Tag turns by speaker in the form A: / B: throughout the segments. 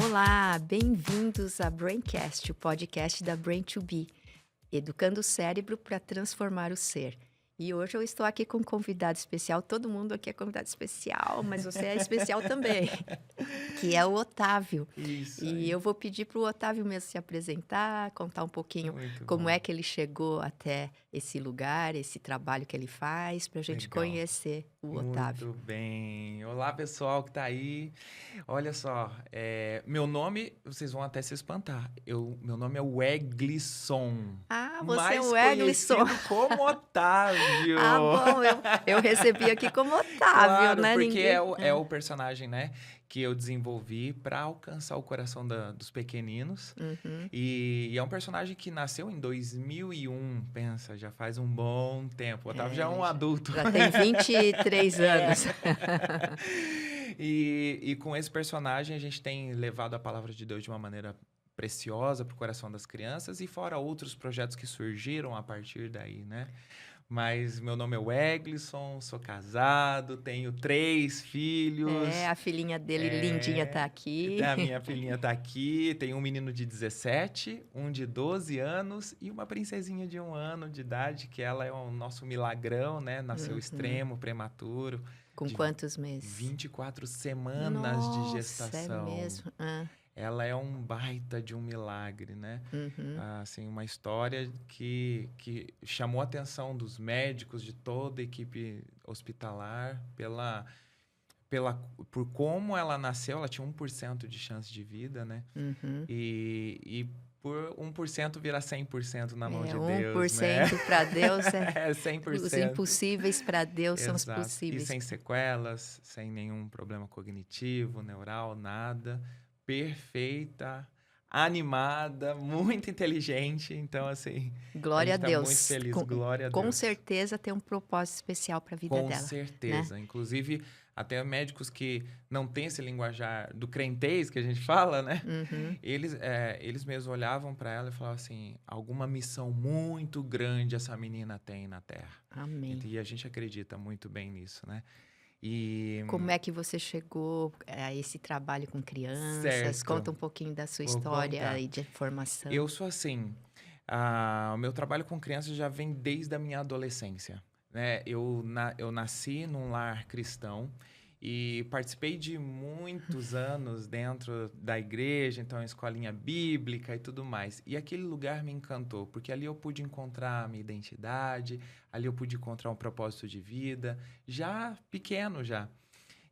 A: Olá, bem-vindos a Braincast, o podcast da Brain2B, educando o cérebro para transformar o ser. E hoje eu estou aqui com um convidado especial, todo mundo aqui é convidado especial, mas você é especial também, que é o Otávio.
B: Isso
A: E
B: aí.
A: eu vou pedir para o Otávio mesmo se apresentar, contar um pouquinho
B: Muito
A: como
B: bom.
A: é que ele chegou até esse lugar, esse trabalho que ele faz, para a gente
B: Legal.
A: conhecer o Otávio.
B: Muito bem. Olá, pessoal que tá aí. Olha só, meu nome, vocês vão até se espantar. Meu nome é Weglisson.
A: Ah, você é
B: Mais
A: o Eglisson.
B: conhecido como Otávio.
A: Ah, bom, eu recebi aqui como Otávio,
B: Claro,
A: né?
B: porque
A: Ninguém...
B: é o personagem, né, que eu desenvolvi para alcançar o coração dos pequeninos.
A: Uhum.
B: E é um personagem que nasceu em 2001, pensa, já faz um bom tempo. O Otávio já é um adulto.
A: Já tem 23 anos.
B: E com esse personagem a gente tem levado a palavra de Deus de uma maneira preciosa para o coração das crianças e fora outros projetos que surgiram a partir daí, né? Mas meu nome é Weglisson, sou casado, tenho 3 filhos.
A: A filhinha dele, lindinha, tá aqui.
B: A minha filhinha tá aqui, tem um menino de 17, um de 12 anos e uma princesinha de 1 ano de idade, que ela é o nosso milagrão, né? Nasceu extremo, prematuro.
A: Com quantos meses?
B: 24 semanas de gestação.
A: É mesmo?
B: Ela é um baita de um milagre, né?
A: Uhum.
B: Assim, uma história que chamou a atenção dos médicos, de toda a equipe hospitalar, por como ela nasceu, ela tinha 1% de chance de vida, né?
A: Uhum.
B: E por 1% vira 100% na mão de Deus,
A: 1%
B: né?
A: para Deus
B: É 100%.
A: Os impossíveis para Deus são os
B: Exato.
A: possíveis.
B: E sem sequelas, sem nenhum problema cognitivo, neural, nada. Perfeita, animada, muito inteligente. Então, assim,
A: Glória a
B: gente tá
A: Deus.
B: muito feliz. Glória a Deus.
A: Com certeza tem um propósito especial para a vida dela.
B: Com certeza.
A: Né?
B: Inclusive, até médicos que não têm esse linguajar do crentez que a gente fala, né?
A: Uhum.
B: Eles mesmos olhavam para ela e falavam assim, alguma missão muito grande essa menina tem na Terra.
A: Amém.
B: E a gente acredita muito bem nisso, né?
A: Como é que você chegou a esse trabalho com crianças?
B: Certo.
A: Conta um pouquinho da sua
B: Vou
A: história
B: contar.
A: e de formação.
B: Eu sou assim, o meu trabalho com crianças já vem desde a minha adolescência, né? Eu nasci num lar cristão e participei de muitos anos dentro da igreja, então escolinha bíblica e tudo mais. E aquele lugar me encantou, porque ali eu pude encontrar a minha identidade, ali eu pude encontrar um propósito de vida, já pequeno já.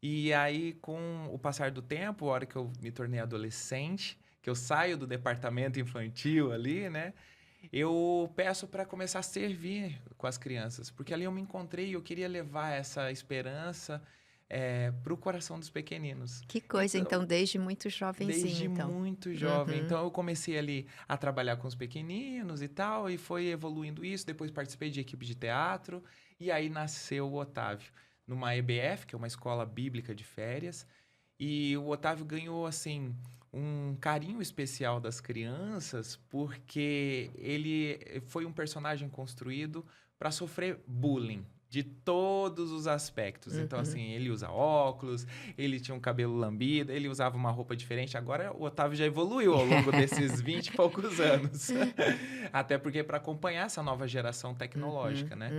B: E aí, com o passar do tempo, a hora que eu me tornei adolescente, que eu saio do departamento infantil ali, né? Eu peço para começar a servir com as crianças, porque ali eu me encontrei e eu queria levar essa esperança para o coração dos pequeninos.
A: Que coisa, então, desde muito jovenzinho,
B: Desde
A: então.
B: muito jovem.
A: Uhum.
B: Então, eu comecei ali a trabalhar com os pequeninos e tal, e foi evoluindo isso. Depois participei de equipe de teatro, e aí nasceu o Otávio, numa EBF, que é uma escola bíblica de férias. E o Otávio ganhou, assim, um carinho especial das crianças, porque ele foi um personagem construído para sofrer bullying de todos os aspectos. Então, assim, ele usa óculos, ele tinha um cabelo lambido, ele usava uma roupa diferente. Agora, o Otávio já evoluiu ao longo desses 20 e poucos anos. Até porque para acompanhar essa nova geração tecnológica, né?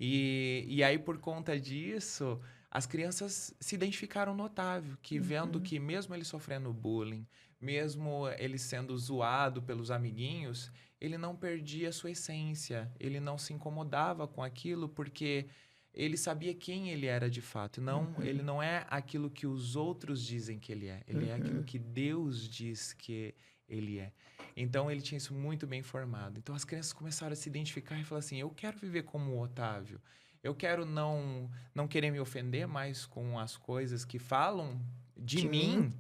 B: E aí, por conta disso, as crianças se identificaram no Otávio, que vendo que mesmo ele sofrendo bullying, mesmo ele sendo zoado pelos amiguinhos, ele não perdia a sua essência, ele não se incomodava com aquilo porque ele sabia quem ele era de fato. Não, ele não é aquilo que os outros dizem que ele é, ele é aquilo que Deus diz que ele é. Então, ele tinha isso muito bem formado. Então, as crianças começaram a se identificar e falar assim, eu quero viver como o Otávio. Eu quero não querer me ofender mais com as coisas que falam de mim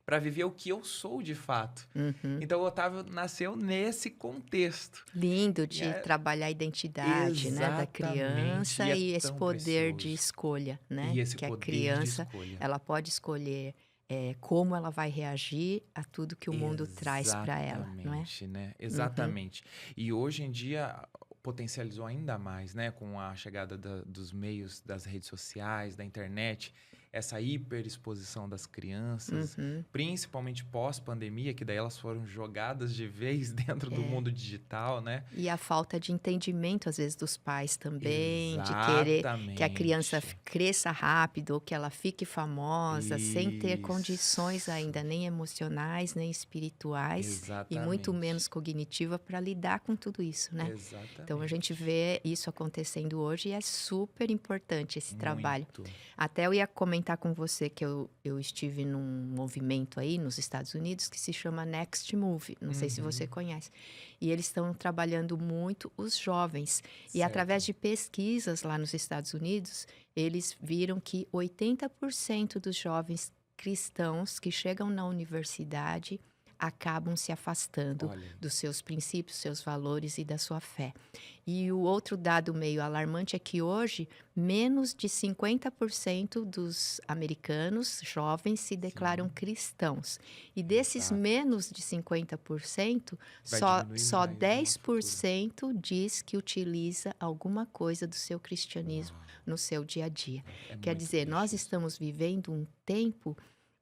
B: para viver o que eu sou de fato. Então, o Otávio nasceu nesse contexto.
A: Lindo de trabalhar a identidade, né, da criança e esse poder de escolha, né?
B: E esse
A: que a
B: poder
A: criança,
B: de escolha.
A: ela pode escolher como ela vai reagir a tudo que o mundo traz para ela, não é?
B: Exatamente, né? Exatamente. E hoje em dia potencializou ainda mais, né? Com a chegada dos meios, das redes sociais, da internet. essa hiperexposição das crianças, principalmente pós-pandemia, que daí elas foram jogadas de vez dentro do mundo digital, né?
A: E a falta de entendimento, às vezes, dos pais também, de querer que a criança
B: Exatamente.
A: cresça rápido ou que ela fique famosa, sem ter condições
B: Isso.
A: ainda nem emocionais, nem espirituais, e muito menos
B: Exatamente.
A: cognitiva para lidar com tudo isso, né? Então, a gente
B: Exatamente.
A: vê isso acontecendo hoje e é super importante esse trabalho.
B: Muito.
A: Até eu ia comentar com você que eu estive num movimento aí nos Estados Unidos que se chama Next Move. Não sei se você conhece. E eles estão trabalhando muito os jovens. E através
B: Certo.
A: de pesquisas lá nos Estados Unidos, eles viram que 80% dos jovens cristãos que chegam na universidade acabam se afastando
B: Olha,
A: dos seus princípios, seus valores e da sua fé. E o outro dado meio alarmante é que hoje menos de 50% dos americanos jovens se declaram
B: sim,
A: cristãos. E desses
B: exato.
A: menos de 50%,
B: Vai
A: só,
B: diminuir
A: só
B: mais no futuro.
A: 10% diz que utiliza alguma coisa do seu cristianismo
B: Uau,
A: no seu dia a dia.
B: é
A: Quer
B: muito
A: dizer,
B: triste
A: nós
B: isso.
A: estamos vivendo um tempo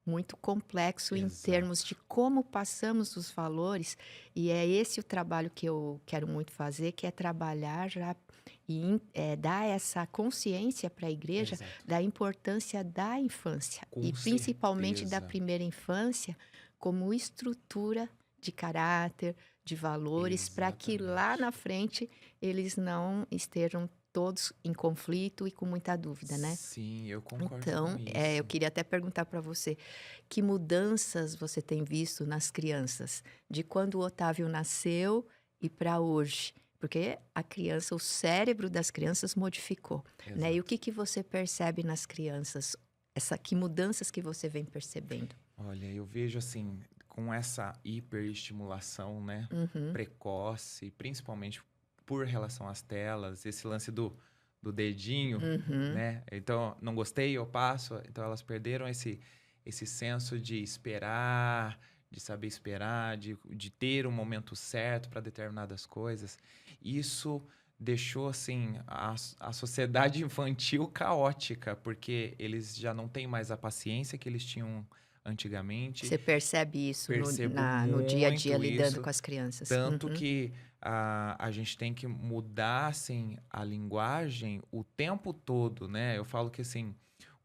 A: muito complexo em termos
B: Exato.
A: de como passamos os valores, e é esse o trabalho que eu quero muito fazer, que é trabalhar já e dar essa consciência para a igreja
B: Exato.
A: da importância da infância,
B: Com
A: e principalmente da
B: certeza.
A: primeira infância, como estrutura de caráter, de valores, para que lá
B: Exatamente.
A: na frente eles não estejam todos em conflito e com muita dúvida, né?
B: Sim, eu concordo com
A: Então, eu
B: isso.
A: queria até perguntar para você, que mudanças você tem visto nas crianças, de quando o Otávio nasceu e para hoje? Porque a criança, o cérebro das crianças modificou, né? E o
B: Exato.
A: que você percebe nas crianças? Que mudanças que você vem percebendo?
B: Olha, eu vejo assim, com essa hiperestimulação, né,
A: Uhum,
B: precoce, principalmente por relação às telas, esse lance do dedinho,
A: uhum.
B: né? Então, não gostei, eu passo. Então, elas perderam esse senso de esperar, de saber esperar, de ter um momento certo para determinadas coisas. Isso deixou, assim, a sociedade infantil caótica, porque eles já não têm mais a paciência que eles tinham antigamente.
A: Você percebe isso
B: Percebo
A: no dia a dia
B: muito
A: lidando
B: isso,
A: com as crianças?
B: tanto
A: Uhum.
B: que a gente tem que mudar, assim, a linguagem o tempo todo, né? Eu falo que, assim,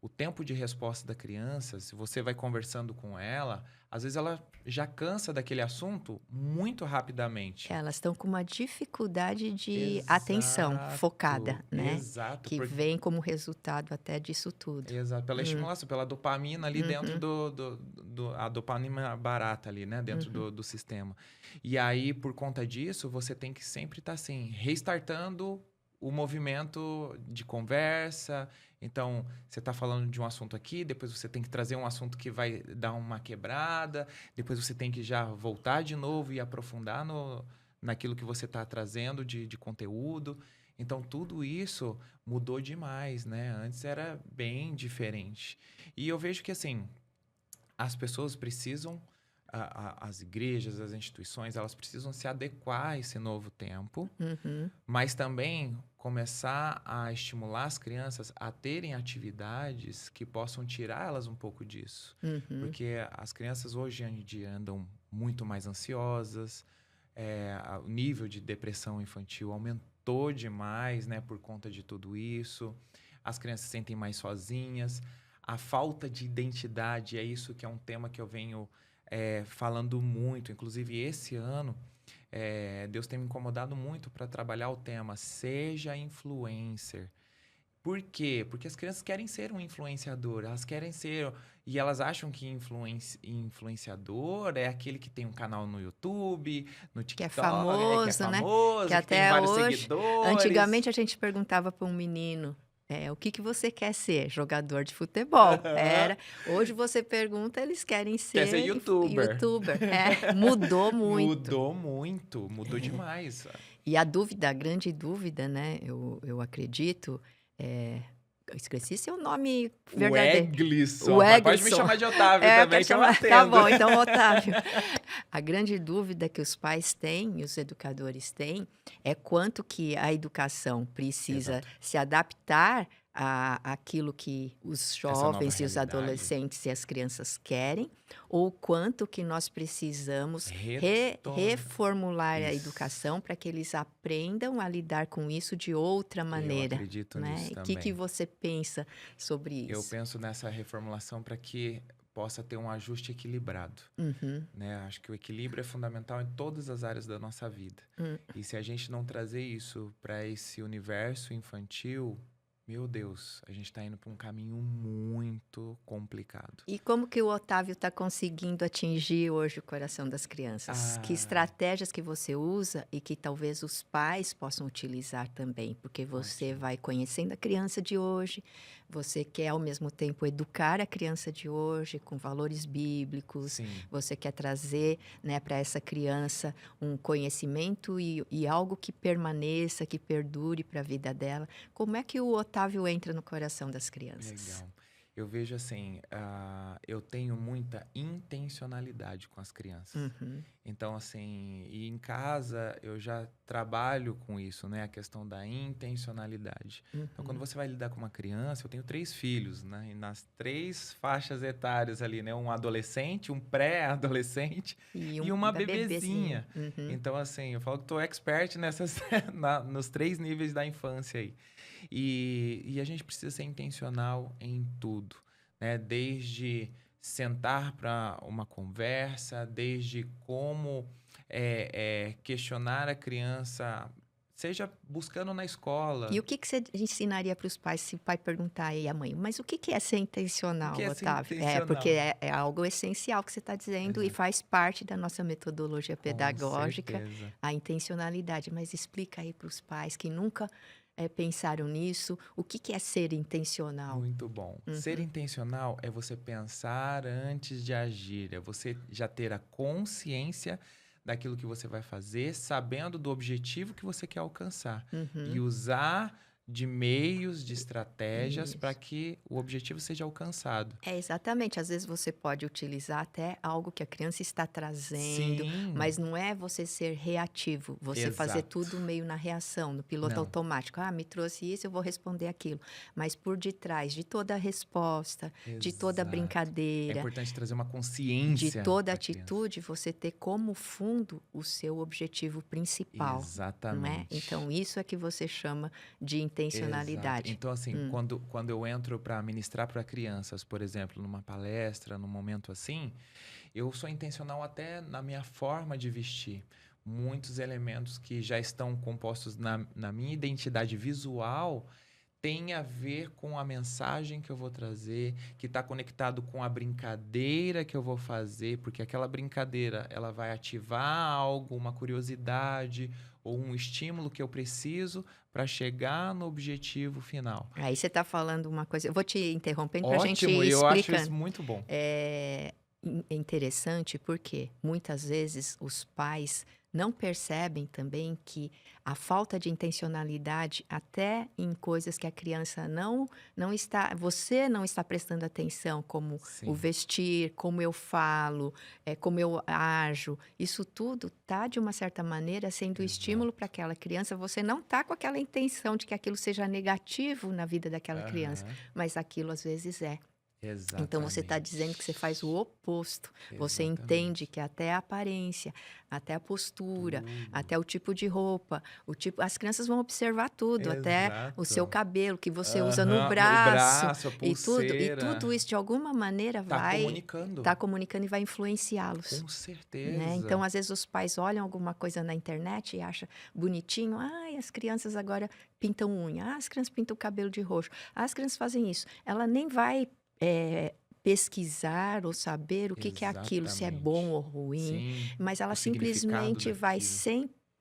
B: o tempo de resposta da criança, se você vai conversando com ela, às vezes ela já cansa daquele assunto muito rapidamente.
A: Elas estão com uma dificuldade de atenção focada,
B: Exato,
A: né,
B: exato,
A: que vem como resultado até disso tudo.
B: exato, pela
A: Hum,
B: estimulação, pela dopamina ali dentro
A: uhum,
B: a dopamina barata ali, né, dentro
A: uhum.
B: do sistema. E aí, por conta disso, você tem que sempre estar assim, restartando o movimento de conversa. Então, você está falando de um assunto aqui, depois você tem que trazer um assunto que vai dar uma quebrada, depois você tem que já voltar de novo e aprofundar naquilo que você está trazendo de conteúdo. Então, tudo isso mudou demais, né? Antes era bem diferente. E eu vejo que, assim, as pessoas precisam, as igrejas, as instituições, elas precisam se adequar a esse novo tempo,
A: Uhum,
B: mas também começar a estimular as crianças a terem atividades que possam tirar elas um pouco disso.
A: uhum.
B: Porque as crianças hoje em dia andam muito mais ansiosas, o nível de depressão infantil aumentou demais, né, por conta de tudo isso. As crianças se sentem mais sozinhas. A falta de identidade é isso que é um tema que eu venho falando muito. Inclusive, esse ano, Deus tem me incomodado muito para trabalhar o tema Seja Influencer. Por quê? Porque as crianças querem ser um influenciador, elas querem ser. E elas acham que influenciador é aquele que tem um canal no YouTube, no
A: Que é
B: TikTok, que é
A: famoso, né, que
B: famoso, que tem
A: até
B: vários
A: hoje
B: seguidores.
A: antigamente a gente perguntava para um menino, o que que você quer ser? Jogador de futebol.
B: Aham.
A: Era. Hoje você pergunta, eles querem
B: Quer ser
A: ser
B: youtuber.
A: youtuber. Mudou muito.
B: Mudou muito, mudou demais.
A: E a grande dúvida, né, eu acredito, eu esqueci seu nome
B: O
A: verdadeiro.
B: Eglisson.
A: O
B: Mas pode me
A: Eglisson.
B: chamar de Otávio
A: Eu quero
B: também, que eu
A: chamar. Tá
B: atendo.
A: bom, então, Otávio. A grande dúvida que os pais têm e os educadores têm é quanto que a educação precisa
B: Exato.
A: se adaptar aquilo que os
B: Essa nova
A: jovens e os
B: realidade.
A: adolescentes e as crianças querem, ou quanto que nós precisamos
B: Retorno.
A: reformular a
B: Isso.
A: educação para que eles aprendam a lidar com isso de outra
B: Eu
A: maneira,
B: acredito
A: né?
B: nisso
A: E o que
B: também.
A: você pensa sobre
B: Eu
A: isso?
B: penso nessa reformulação para que possa ter um ajuste equilibrado,
A: Uhum,
B: né? Acho que o equilíbrio é fundamental em todas as áreas da nossa vida.
A: hum.
B: E se a gente não trazer isso para esse universo infantil, meu Deus, a gente está indo para um caminho muito complicado.
A: E como que o Otávio está conseguindo atingir hoje o coração das crianças? Que
B: Ah,
A: estratégias que você usa e que talvez os pais possam utilizar também? Porque você
B: ótimo.
A: vai conhecendo a criança de hoje, você quer ao mesmo tempo educar a criança de hoje com valores bíblicos,
B: Sim.
A: você quer trazer, né, para essa criança um conhecimento e algo que permaneça, que perdure para a vida dela. Como é que o Otávio entra no coração das crianças?
B: Legal. Eu vejo assim, eu tenho muita intencionalidade com as crianças.
A: Uhum,
B: Então, assim, e em casa eu já trabalho com isso, né? A questão da intencionalidade. Então, quando
A: uhum.
B: você vai lidar com uma criança, eu tenho 3 filhos, né? E nas 3 faixas etárias ali, né? Um adolescente, um pré-adolescente
A: E
B: e
A: um
B: uma
A: bebezinho.
B: bebezinha.
A: Uhum.
B: Então, assim, eu falo que tô expert nessas, nos 3 níveis da infância aí. E a gente precisa ser intencional em tudo, né? Desde sentar para uma conversa, desde como questionar a criança, seja buscando na
A: E o
B: escola,
A: que que você ensinaria para os pais, se o pai perguntar aí a mãe: "Mas o que que é ser
B: o que
A: intencional,
B: é ser
A: Otávio?" É, porque
B: intencional.
A: é algo essencial que você está dizendo e
B: Exato.
A: faz parte da nossa metodologia
B: Com
A: pedagógica,
B: certeza.
A: a intencionalidade. Mas explica aí para os pais que nunca, pensaram nisso, o que que é ser intencional?
B: Muito bom. Ser
A: Uhum.
B: intencional é você pensar antes de agir, é você já ter a consciência daquilo que você vai fazer, sabendo do objetivo que você quer alcançar e
A: Uhum.
B: usar de meios, de estratégias para
A: Isso.
B: que o objetivo seja alcançado.
A: É, exatamente. Às vezes você pode utilizar até algo que a criança está trazendo,
B: Sim,
A: mas não é você ser reativo, você fazer
B: exato.
A: tudo meio na reação, no piloto
B: Não,
A: automático. Ah, me trouxe isso, eu vou responder aquilo. Mas por detrás de toda a resposta, de toda a
B: exato. É
A: brincadeira,
B: importante trazer uma
A: de
B: consciência
A: toda
B: para a criança.
A: atitude, você ter como fundo o seu objetivo principal, não é?
B: Exatamente.
A: Então, isso é que você chama de
B: Exato.
A: intencionalidade.
B: Então, assim,
A: Hum.
B: quando eu entro para ministrar para crianças, por exemplo, numa palestra, num momento assim, eu sou intencional até na minha forma de vestir. Muitos elementos que já estão compostos na minha identidade visual têm a ver com a mensagem que eu vou trazer, que está conectado com a brincadeira que eu vou fazer, porque aquela brincadeira ela vai ativar algo, uma curiosidade ou um estímulo que eu preciso para chegar no objetivo final.
A: Aí você está falando uma coisa, eu vou te interrompendo para a gente
B: Ótimo,
A: ir
B: e eu acho isso
A: explicando.
B: muito bom.
A: É interessante porque muitas vezes os pais não percebem também que a falta de intencionalidade, até em coisas que a criança não está, você não está prestando atenção, como o
B: Sim.
A: vestir, como eu falo, como eu ajo, isso tudo tá de uma certa maneira sendo estímulo para
B: Exato.
A: aquela criança. Você não tá com aquela intenção de que aquilo seja negativo na vida daquela criança,
B: Aham.
A: mas aquilo às vezes é. Então você está dizendo que você faz o
B: Exatamente.
A: oposto. Você entende
B: Exatamente.
A: que até a aparência, até a postura,
B: Tudo.
A: até o tipo de roupa, as crianças vão observar tudo, até o seu
B: Exato.
A: cabelo que você usa no
B: Aham. O
A: braço
B: braço, a
A: e tudo
B: pulseira.
A: isso de alguma maneira
B: Tá
A: vai
B: comunicando.
A: estar comunicando e vai influenciá-los.
B: Com
A: Né? Então,
B: certeza.
A: às vezes, os pais olham alguma coisa na internet e acham bonitinho. Ai, as crianças agora pintam unha. Ah, as crianças pintam o cabelo de roxo. Ah, as crianças fazem isso. Ela nem vai eh, pesquisar ou saber o que que é aquilo, se é bom
B: Exatamente.
A: ou ruim,
B: Sim,
A: mas ela
B: o significado
A: simplesmente vai
B: daquilo.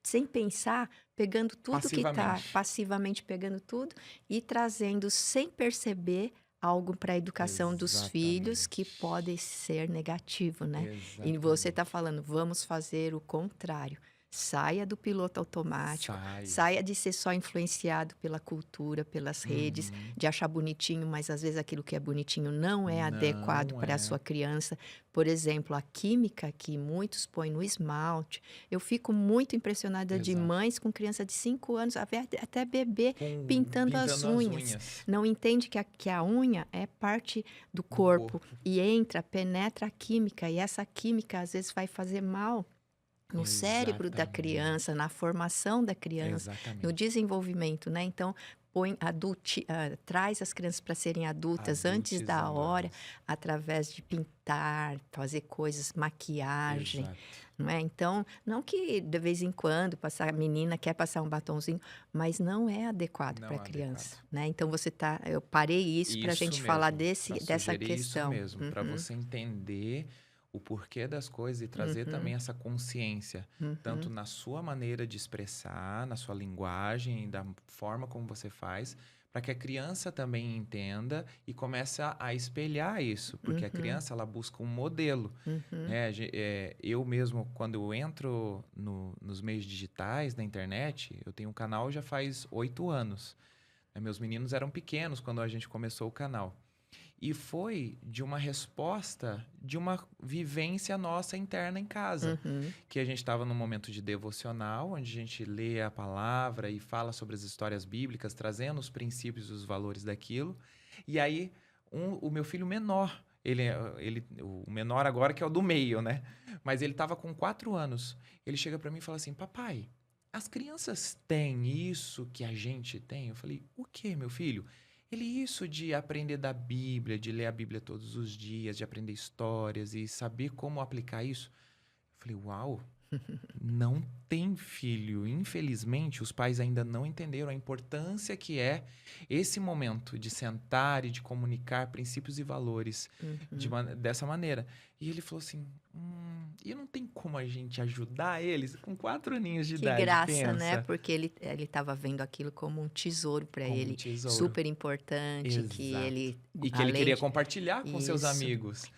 A: sem pensar, pegando tudo que está
B: Passivamente.
A: passivamente pegando tudo e trazendo sem perceber algo para a educação dos filhos que
B: Exatamente.
A: pode ser negativo, né? E você está
B: Exatamente.
A: falando, vamos fazer o contrário. Saia do piloto automático, saia de ser só influenciado pela cultura, pelas redes, de achar bonitinho, mas às vezes aquilo que é bonitinho não é adequado
B: Não
A: para a
B: é.
A: sua criança. Por exemplo, a química que muitos põem no esmalte. Eu fico muito impressionada de
B: Exato.
A: mães com criança de 5 anos, até bebê, pintando as
B: Pintando as
A: unhas.
B: unhas
A: Não entende que a unha é parte do
B: do
A: corpo
B: corpo.
A: e penetra a química, e essa química às vezes vai fazer mal no cérebro da criança,
B: Exatamente.
A: na formação da criança, no
B: Exatamente.
A: desenvolvimento, né? Então, traz as crianças para serem adultas antes da
B: Adultizando
A: hora,
B: elas.
A: através de pintar, fazer coisas, maquiagem,
B: Exato.
A: não é? Então, não que de vez em quando a menina quer passar um batonzinho, mas não é adequado para
B: Não
A: a
B: é
A: criança,
B: adequado.
A: né? Então eu parei isso para a
B: Isso
A: gente falar
B: mesmo, para
A: dessa
B: sugerir isso
A: questão.
B: mesmo, para
A: Uhum,
B: você entender o porquê das coisas e trazer
A: uhum,
B: também essa consciência, tanto
A: uhum,
B: na sua maneira de expressar, na sua linguagem, da forma como você faz, para que a criança também entenda e comece a espelhar isso, porque a
A: uhum,
B: criança ela busca um modelo,
A: uhum,
B: né? Eu mesmo, quando eu entro nos meios digitais, na internet, eu tenho um canal já faz 8 anos. Meus meninos eram pequenos quando a gente começou o canal. E foi de uma resposta de uma vivência nossa interna em casa.
A: uhum.
B: Que a gente estava num momento de devocional, onde a gente lê a palavra e fala sobre as histórias bíblicas, trazendo os princípios e os valores daquilo. E aí, o meu filho menor, o menor agora que é o do meio, né? Mas ele estava com 4 anos. Ele chega para mim e fala assim: Papai, as crianças têm isso que a gente tem? Eu falei: O que, meu filho? Ele, isso de aprender da Bíblia, de ler a Bíblia todos os dias, de aprender histórias e saber como aplicar isso. Eu falei: Uau, não tem filho. Infelizmente, os pais ainda não entenderam a importância que é esse momento de sentar e de comunicar princípios e valores dessa maneira. E ele falou assim: e não tem como a gente ajudar eles com 4 aninhos de
A: Que
B: idade,
A: graça, né?
B: pensa,
A: Porque ele estava vendo aquilo como um tesouro para
B: como um
A: ele,
B: tesouro.
A: super importante, que
B: Exato.
A: ele,
B: E que ele
A: além
B: queria
A: de
B: compartilhar com seus
A: isso,
B: amigos.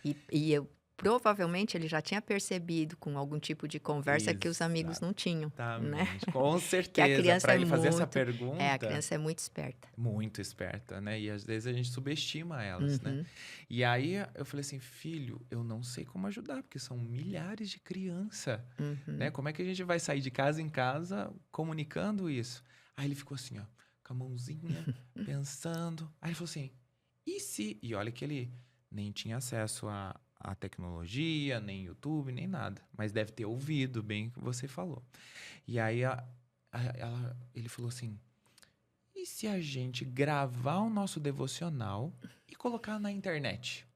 A: provavelmente ele já tinha percebido com algum tipo de conversa que os amigos não tinham, né?
B: Exatamente. Com
A: Que a
B: certeza,
A: criança
B: para
A: é
B: ele fazer essa
A: muito, a
B: pergunta,
A: criança é muito esperta.
B: muito esperta, né? E às vezes a gente subestima elas, né?
A: Uhum,
B: E aí eu falei assim: Filho, eu não sei como ajudar, porque são milhares de crianças, né?
A: uhum.
B: Como é que a gente vai sair de casa em casa comunicando isso? Aí ele ficou assim, ó, com a mãozinha, pensando. Aí ele falou assim: E se... E olha que ele nem tinha acesso à tecnologia, nem YouTube, nem nada. Mas deve ter ouvido bem o que você falou. E aí ele falou assim: E se a gente gravar o nosso devocional e colocar na internet?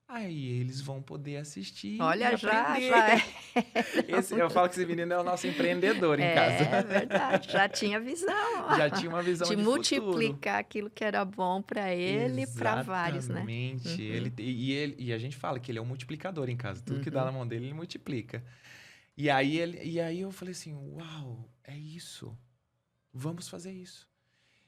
B: Aí eles vão poder assistir e
A: Olha, já é.
B: aprender. Eu falo que esse menino é o nosso empreendedor em casa.
A: É verdade, já tinha visão
B: Já tinha uma visão
A: de
B: de futuro.
A: multiplicar aquilo que era bom para ele e para vários, né?
B: Exatamente.
A: Uhum,
B: E a gente fala que ele é um multiplicador em casa. Tudo que dá
A: uhum.
B: na mão dele, ele multiplica. E aí eu falei assim: Uau, é isso. Vamos fazer isso.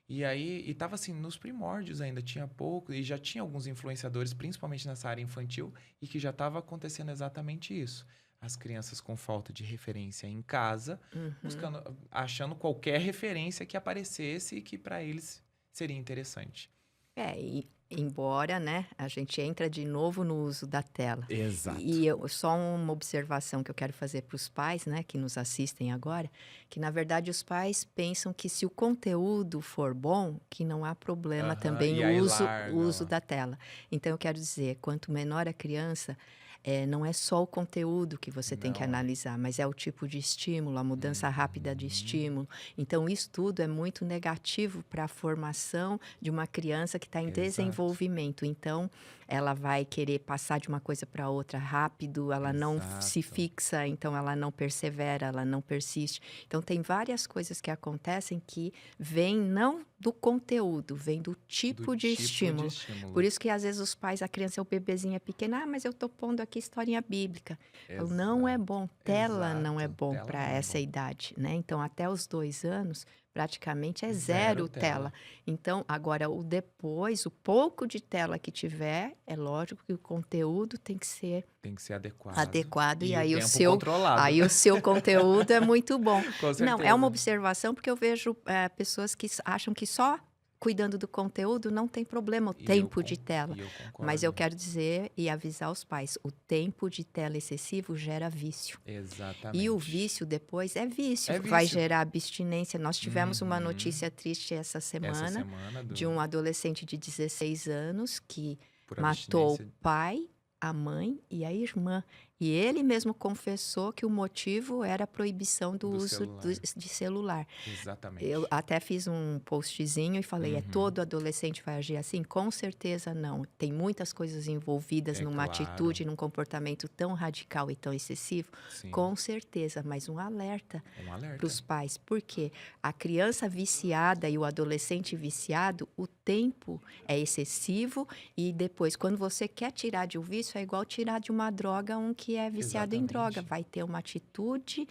B: E aí, e tava assim, nos primórdios ainda, tinha pouco, e já tinha alguns influenciadores, principalmente nessa área infantil, e que já estava acontecendo exatamente isso. As crianças com falta de referência em casa,
A: Uhum.
B: buscando, achando qualquer referência que aparecesse e que para eles seria interessante.
A: E embora, né, a gente entra de novo no uso da tela.
B: Exato.
A: Só uma observação que eu quero fazer para os pais, né, que nos assistem agora, que na verdade os pais pensam que se o conteúdo for bom, que não há problema
B: Aham,
A: também
B: e
A: o
B: aí
A: o
B: larga
A: uso
B: lá.
A: da tela. Então eu quero dizer, quanto menor a criança, não é só o conteúdo que você tem que
B: Não é.
A: analisar, mas é o tipo de estímulo, a mudança rápida de
B: Uhum.
A: estímulo. Então, isso tudo é muito negativo para a formação de uma criança que está em
B: Exato.
A: desenvolvimento. Então, ela vai querer passar de uma coisa para outra rápido, ela não se
B: Exato.
A: fixa, então ela não persevera, ela não persiste. Então, tem várias coisas que acontecem que vêm não do conteúdo, vem do
B: Do
A: tipo de
B: tipo de
A: estímulo. Por
B: estímulo.
A: isso que às vezes os pais, a criança é o bebezinho é pequeno, mas eu tô pondo aqui historinha bíblica. Eu falo, não é
B: Exato.
A: bom, tela não é
B: Exato.
A: bom
B: Tela
A: para
B: não é
A: essa
B: bom.
A: idade, né? Então, até os 2 anos, praticamente é
B: Zero
A: zero
B: tela.
A: tela. Então, agora o depois, o pouco de tela que tiver, é lógico que o conteúdo tem que ser
B: Tem que ser adequado.
A: adequado e
B: E o tempo controlado.
A: aí o seu conteúdo é muito bom.
B: Com
A: Não, é uma
B: certeza.
A: observação porque eu vejo, pessoas que acham que só cuidando do conteúdo não tem problema o
B: E eu,
A: tempo de tela.
B: e eu
A: Mas eu
B: concordo.
A: quero dizer e avisar os pais, o tempo de tela excessivo gera vício. E o
B: Exatamente.
A: vício depois é vício,
B: É
A: vai
B: vício.
A: gerar abstinência. Nós tivemos uma
B: Uhum.
A: notícia triste essa
B: Essa
A: semana
B: semana
A: de um adolescente de 16 anos que
B: por
A: matou o
B: abstinência
A: pai, a mãe e a irmã. E ele mesmo confessou que o motivo era a proibição do
B: do
A: uso
B: celular.
A: de celular. Eu
B: Exatamente.
A: até fiz um postzinho e falei: é
B: Uhum.
A: todo adolescente vai agir assim? Com certeza não. Tem muitas coisas envolvidas
B: É
A: numa
B: claro.
A: atitude, num comportamento tão radical e tão excessivo.
B: Sim.
A: Com certeza, mas um alerta
B: Um
A: para
B: alerta.
A: os pais, porque a criança viciada e o adolescente viciado, o tempo é excessivo e depois, quando você quer tirar de um vício, é igual tirar de uma droga um que é viciado em droga.
B: Exatamente.
A: Vai ter uma atitude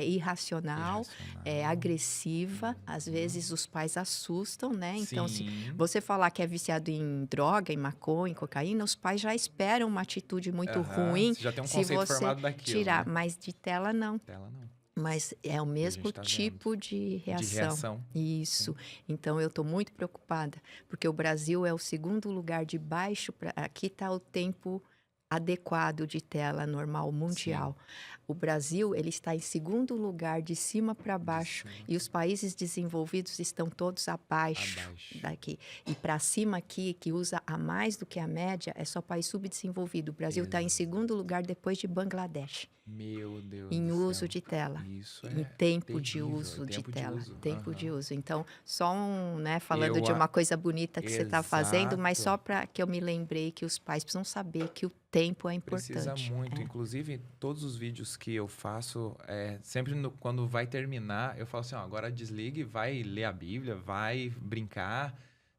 A: irracional,
B: Irracional.
A: agressiva. Às vezes os pais assustam, né? Então, se
B: Sim.
A: você falar que é viciado em droga, em maconha, em cocaína, os pais já esperam uma atitude muito
B: Aham.
A: ruim
B: Você já tem um
A: se
B: conceito
A: você
B: formado daquilo,
A: tirar,
B: né?
A: mas de tela não.
B: Tela não.
A: Mas é o
B: E a gente
A: mesmo
B: tá vendo.
A: tipo de
B: De
A: reação.
B: reação.
A: Isso.
B: Sim.
A: Então eu estou muito preocupada, porque o Brasil é o segundo lugar de baixo para aqui está o tempo adequado de tela normal mundial. O Brasil, ele está em segundo lugar de cima para baixo
B: cima.
A: e os países desenvolvidos estão todos abaixo
B: Abaixo.
A: daqui. E para cima aqui, que usa a mais do que a média, é só país subdesenvolvido. O Brasil está em
B: Exato.
A: segundo lugar depois de Bangladesh
B: Meu Deus
A: em
B: do
A: uso
B: céu.
A: de tela.
B: Isso
A: Em
B: é
A: tempo de
B: terrível.
A: uso de
B: Tempo de
A: tela,
B: uso.
A: tempo de
B: Aham.
A: uso. Então, só né, falando
B: Eu
A: de
B: a-
A: uma coisa bonita que você está fazendo, mas só
B: Exato.
A: para que eu me lembrei que os pais precisam saber que o tempo é
B: Precisa
A: importante.
B: muito.
A: É.
B: Inclusive, todos os vídeos que eu faço, sempre quando vai terminar, eu falo assim, ó, agora desligue, vai ler a Bíblia, vai brincar,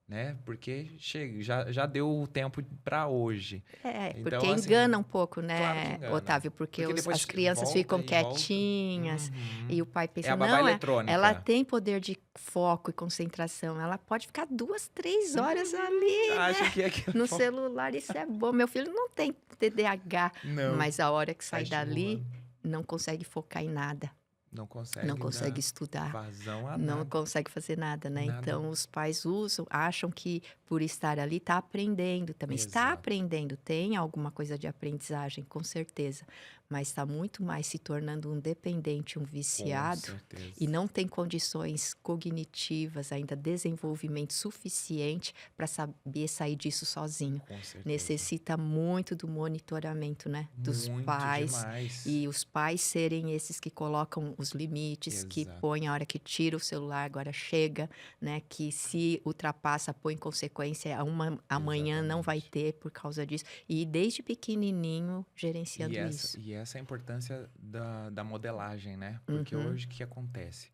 B: né? Porque chega, já deu o tempo para hoje.
A: Porque
B: Então, assim,
A: engana um pouco,
B: claro que
A: né,
B: engana.
A: Otávio? Porque
B: Porque
A: as
B: depois
A: crianças
B: volta
A: ficam
B: e volta.
A: quietinhas e
B: Uhum.
A: o pai
B: É
A: pensa,
B: a babá
A: não, ela
B: eletrônica.
A: tem poder de foco e concentração, ela pode ficar 2, 3 horas ali,
B: Acha que é aquilo.
A: no celular, isso é bom. Meu filho não tem TDAH,
B: Não.
A: mas a hora que
B: Tá
A: sai dali,
B: estimulando.
A: não consegue focar em nada,
B: Não
A: não
B: consegue
A: consegue
B: dar
A: estudar.
B: vazão a
A: Não
B: nada.
A: consegue fazer nada, né?
B: Nada.
A: Então, os pais acham que por estar ali está aprendendo também. Está
B: Exato.
A: aprendendo, tem alguma coisa de aprendizagem, com certeza. Mas está muito mais se tornando um dependente, um
B: Com
A: viciado.
B: certeza.
A: E não tem condições cognitivas, ainda desenvolvimento suficiente para saber sair disso sozinho.
B: Com certeza.
A: Necessita muito do monitoramento, né? Dos
B: Muito
A: pais.
B: demais.
A: E os pais serem esses que colocam os limites, que
B: Exato.
A: põem a hora que tira o celular, agora chega, né? Que se ultrapassa, põe consequência, amanhã não vai
B: Exatamente.
A: ter por causa disso. E desde pequenininho gerenciando isso.
B: E essa é a importância da modelagem, né? Porque
A: Uhum.
B: hoje o que acontece?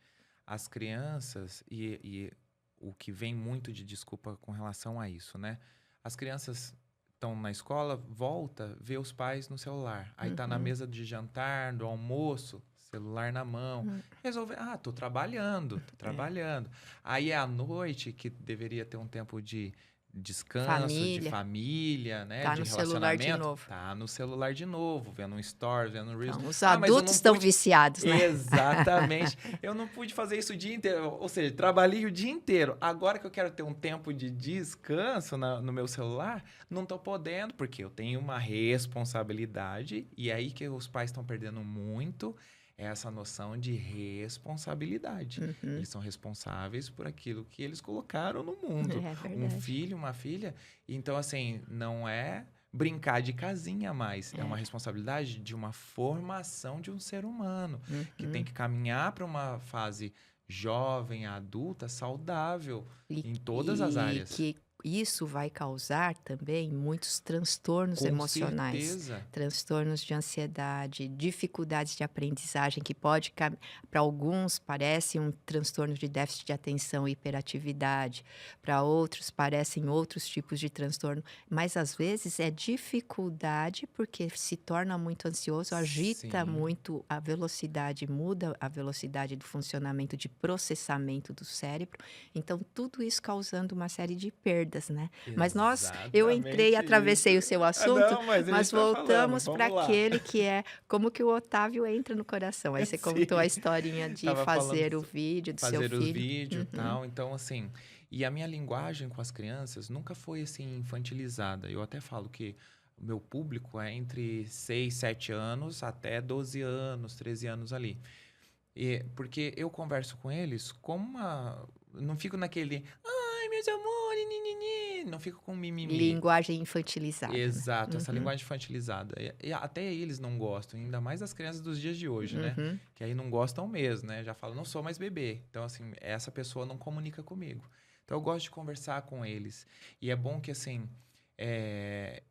B: As crianças, e o que vem muito de desculpa com relação a isso, né? As crianças estão na escola, volta, vê os pais no celular. Aí tá na
A: Uhum.
B: mesa de jantar, do almoço, celular na mão.
A: Uhum.
B: Resolve, tô trabalhando, tô trabalhando. Aí é à noite que deveria ter um tempo de descanso, de
A: Família.
B: família, né?
A: Tá
B: de
A: no celular de
B: relacionamento.
A: novo.
B: Tá no celular de novo, vendo um stories, vendo um Reels.
A: Então, os
B: Mas eu
A: adultos
B: não
A: estão
B: pude...
A: viciados, né?
B: Exatamente. Eu não pude fazer isso o dia inteiro. Ou seja, trabalhei o dia inteiro. Agora que eu quero ter um tempo de descanso no meu celular, não tô podendo, porque eu tenho uma responsabilidade. E aí que os pais estão perdendo muito essa noção de responsabilidade.
A: Uhum.
B: Eles são responsáveis por aquilo que eles colocaram no mundo.
A: É
B: Um
A: verdade.
B: filho, uma filha. Então, assim, não é brincar de casinha mais. É uma responsabilidade de uma formação de um ser humano, que tem que caminhar para uma fase jovem, adulta, saudável, em todas as áreas.
A: Que isso vai causar também muitos transtornos
B: Com
A: emocionais,
B: certeza.
A: transtornos de ansiedade, dificuldades de aprendizagem que pode, para alguns parece um transtorno de déficit de atenção e hiperatividade, para outros parecem outros tipos de transtorno, mas às vezes é dificuldade porque se torna muito ansioso, agita
B: Sim,
A: muito a velocidade, muda a velocidade do funcionamento de processamento do cérebro. Então, tudo isso causando uma série de perdas, né? Mas eu entrei e
B: exatamente isso.
A: atravessei o seu
B: Ah,
A: assunto,
B: não, mas a
A: mas
B: gente tá falando,
A: voltamos para
B: vamos lá.
A: aquele que é como que o Otávio entra no coração. Aí você
B: Sim,
A: contou a historinha de
B: tava falando
A: fazer o vídeo do seu
B: fazer os
A: filho.
B: vídeos e
A: Uhum,
B: tal. Então, assim, e a minha linguagem com as crianças nunca foi assim infantilizada. Eu até falo que o meu público é entre 6, 7 anos até 12 anos, 13 anos ali. E, porque eu converso com eles como uma. Não fico naquele. Ai, meus amores, ninini. Não fico com mimimi.
A: linguagem infantilizada, né?
B: Exato, essa
A: Uhum,
B: linguagem infantilizada. E até eles não gostam, ainda mais as crianças dos dias de hoje, né?
A: uhum.
B: Que aí não gostam mesmo, né? Já falam, não sou mais bebê. Então, assim, essa pessoa não comunica comigo. Então, eu gosto de conversar com eles. E é bom que, assim,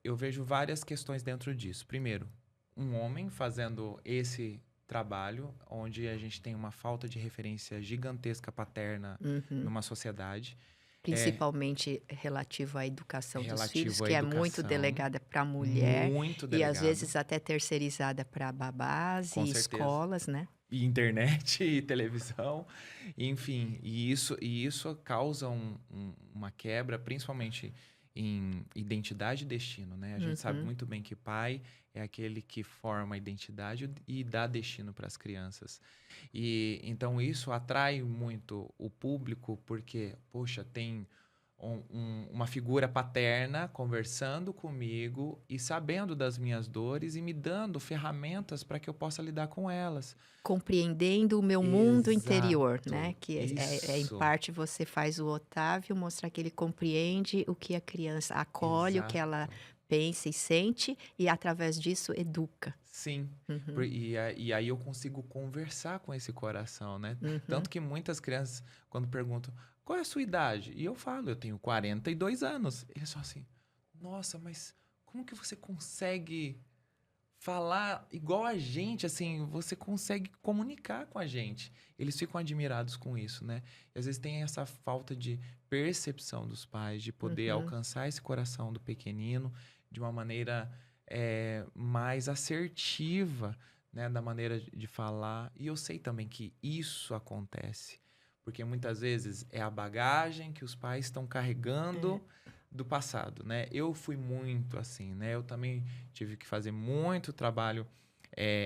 B: eu vejo várias questões dentro disso. Primeiro, um homem fazendo esse trabalho, onde a gente tem uma falta de referência gigantesca paterna
A: Uhum.
B: numa sociedade, é
A: Principalmente relativo à educação dos filhos,
B: relativo à
A: que é muito
B: educação,
A: delegada para a mulher
B: muito
A: e às
B: delegado.
A: vezes até terceirizada para babás
B: Com
A: e
B: certeza.
A: escolas, né?
B: E internet e televisão, enfim, e isso causa uma quebra, principalmente em identidade e destino, né? A gente sabe
A: Uhum.
B: muito bem que pai é aquele que forma a identidade e dá destino para as crianças. E então isso atrai muito o público, porque, poxa, tem uma figura paterna conversando comigo e sabendo das minhas dores e me dando ferramentas para que eu possa lidar com elas.
A: Compreendendo o meu mundo interior, né?
B: Exato,
A: Que em
B: isso,
A: parte você faz o Otávio mostrar que ele compreende o que a criança acolhe, o que ela
B: exato.
A: pensa e sente, e através disso educa.
B: Sim,
A: Uhum,
B: e aí eu consigo conversar com esse coração, né?
A: uhum.
B: Tanto que muitas crianças, quando perguntam, qual é a sua idade? E eu falo, eu tenho 42 anos. Eles são assim, nossa, mas como que você consegue falar igual a gente, assim, você consegue comunicar com a gente. Eles ficam admirados com isso, né? E às vezes tem essa falta de percepção dos pais, de poder
A: Uhum.
B: alcançar esse coração do pequenino de uma maneira mais assertiva, né? Da maneira de falar. E eu sei também que isso acontece. Porque muitas vezes é a bagagem que os pais estão
A: É.
B: carregando do passado, né? Eu fui muito assim, né? Eu também tive que fazer muito trabalho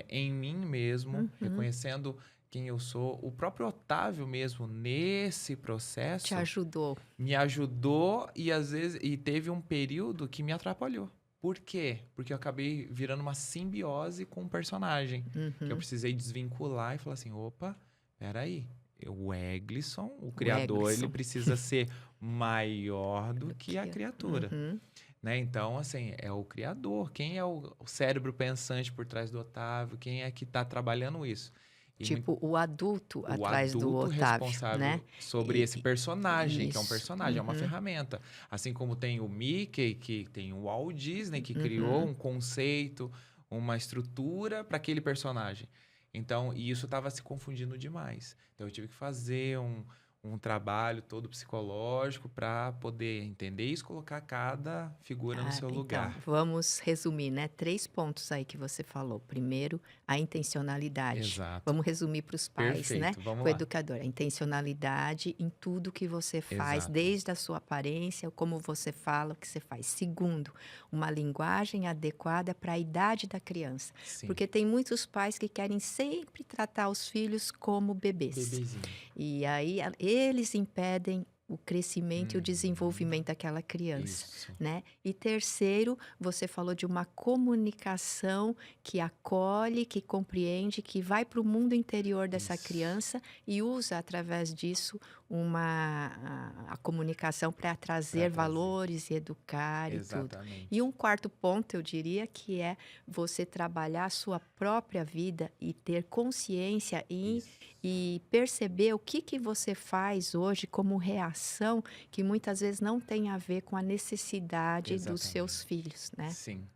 B: em mim mesmo,
A: Uhum.
B: reconhecendo quem eu sou. O próprio Otávio mesmo, nesse
A: Te
B: processo,
A: ajudou.
B: me ajudou e às vezes teve um período que me atrapalhou. Por quê? Porque eu acabei virando uma simbiose com um personagem. Que eu
A: Uhum.
B: precisei desvincular e falar assim: opa, peraí. O Eglisson, o
A: O
B: criador, ele
A: Eglisson.
B: precisa ser maior do
A: Do
B: que a
A: que
B: criatura,
A: uhum.
B: né? Então, assim, é o criador. Quem é o cérebro pensante por trás do Otávio? Quem é que está trabalhando isso? E
A: Tipo, o adulto
B: o
A: atrás do
B: adulto
A: Otávio, né?
B: responsável sobre esse
A: E
B: personagem, que é um
A: isso.
B: personagem, é uma
A: Uhum.
B: ferramenta. Assim como tem o Mickey, que tem o Walt Disney, que criou
A: Uhum.
B: um conceito, uma estrutura para aquele personagem. Então, e isso estava se confundindo demais. Então, eu tive que fazer um trabalho todo psicológico para poder entender isso, colocar cada figura no
A: Ah,
B: seu
A: então,
B: lugar.
A: vamos resumir, né? 3 pontos aí que você falou. Primeiro, a intencionalidade.
B: Exato.
A: Vamos resumir para os pais, né?
B: Perfeito. Vamos
A: Para o
B: lá.
A: educador. A intencionalidade em tudo que você faz,
B: Exato.
A: desde a sua aparência, como você fala, o que você faz. Segundo, uma linguagem adequada para a idade da criança.
B: Sim.
A: Porque tem muitos pais que querem sempre tratar os filhos como bebês.
B: Bebezinho.
A: E aí eles impedem o crescimento e o
B: Uhum.
A: desenvolvimento daquela criança,
B: Isso.
A: né? E terceiro, você falou de uma comunicação que acolhe, que compreende, que vai para o mundo interior dessa
B: Isso.
A: criança e usa através disso a comunicação para
B: Para
A: trazer
B: trazer.
A: valores e educar e tudo. E
B: Exatamente.
A: um quarto ponto, eu diria, que é você trabalhar a sua própria vida e ter consciência
B: Isso.
A: e perceber o que você faz hoje como reação que muitas vezes não tem a ver com a necessidade dos seus
B: Exatamente.
A: filhos, né?
B: Sim,